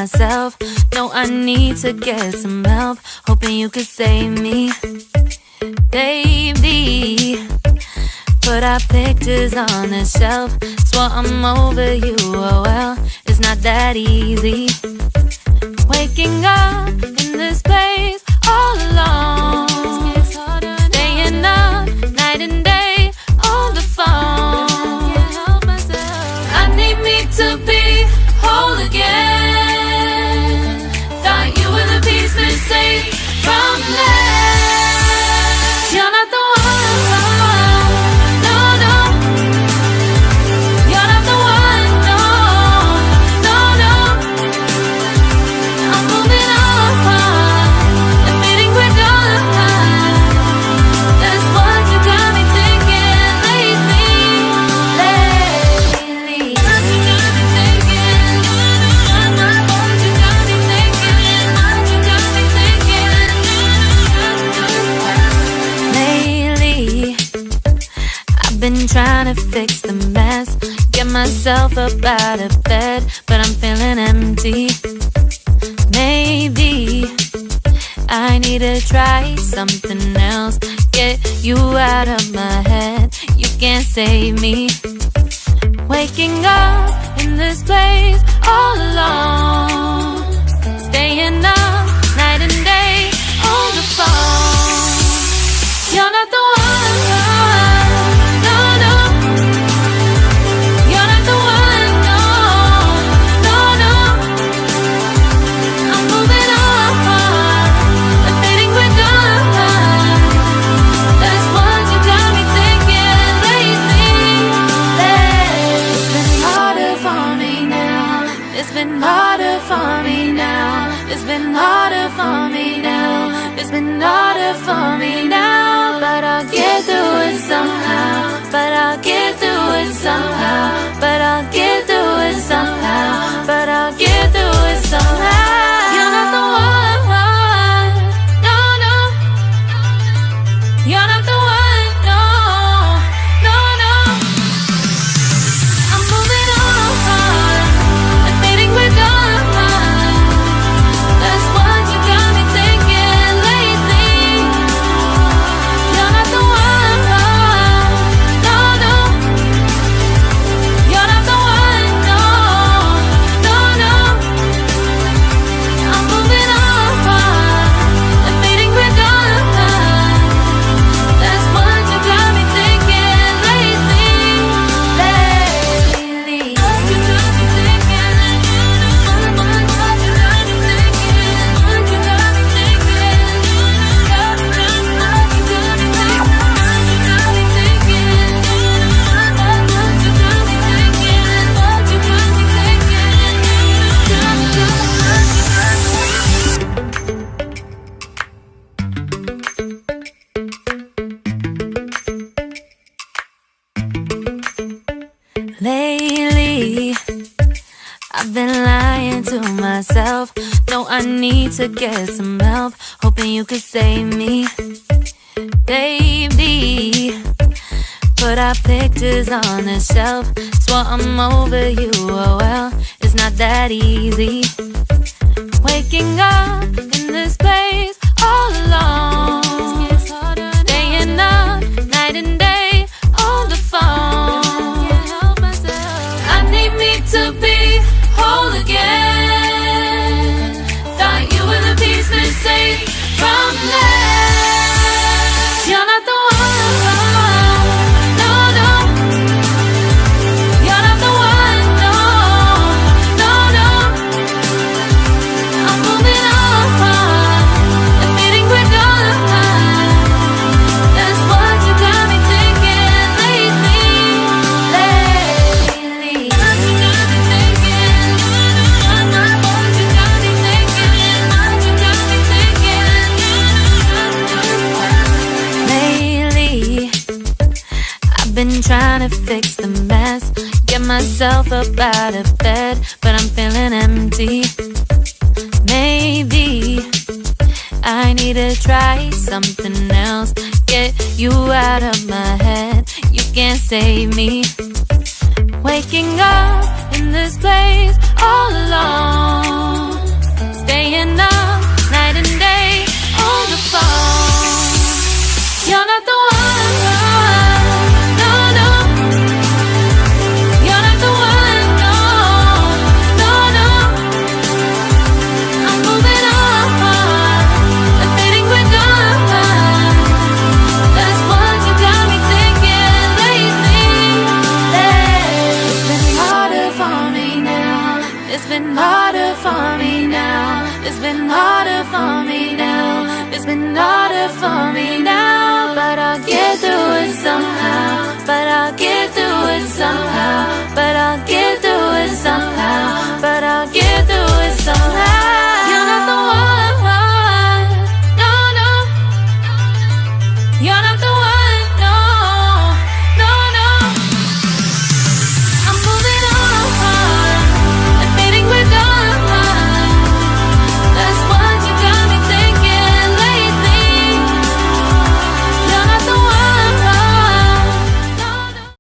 myself. No, I need to get some help. Hoping you could save me, baby. Put our pictures on the shelf. Swore I'm over you, oh well, it's not that easy. Waking up in this place all alone, staying up night and day on the phone. I need me to be whole again. Thought you were the piece missing from left. You're not the one, no, no. You're not the one, no, no, no. I'm moving on, admitting we're done. That's what you got me thinking lately. What you got me thinking. What you got me thinking. What you got me thinking. Lately, I've been trying to fix the mess, get myself up out of bed, but I'm feeling empty. Maybe I need to try something else. Get you out of my head, you can't save me. Waking up in this place all alone, staying up night and day on the phone. You're not the one, no, no. You're not the one, no, no, no. I'm moving on, admitting we're done. That's what you got me thinking lately. It's been harder for me now. It's been harder for me now. It's been harder for me now. It's been harder for me now. But I'll get through it somehow. But I'll get through it somehow. But I'll get through it somehow. But I'll get through it somehow. You're not the one, no, no. You're not the one, no, no, no. I'm moving on, admitting we're done. That's what you got me thinking lately. You're not the one, no, no. You're not the one, no, no, no. I'm moving on, admitting we're done. That's what you got me thinking lately. What you got me thinking. What you got me thinking. What you got me thinking. What you got me thinking. What you got me thinking. What you got me thinking. What you got me thinking. Lately, I've been lying to myself. No, I need to get some help. Hoping you could save me, baby. Put our pictures on the shelf. Swore I'm over you, oh well, it's not that easy. Waking up in this place all alone, staying up night and day on the phone. I need me to be whole again. Thought you were the piece missing from left. You're not the one, no, no. You're not the one, no, no, no. I'm moving on, admitting we're done. That's what you got me thinking lately. What you got me thinking. What you got me thinking. What you got me thinking. Lately, I've been trying to fix the mess, get myself up out of bed, but I'm feeling empty. Maybe I need to try something else. Get you out of my head, you can't save me. Waking up in this place all alone, It's been harder for me now, but I'll get through it somehow. But I'll get through it somehow. But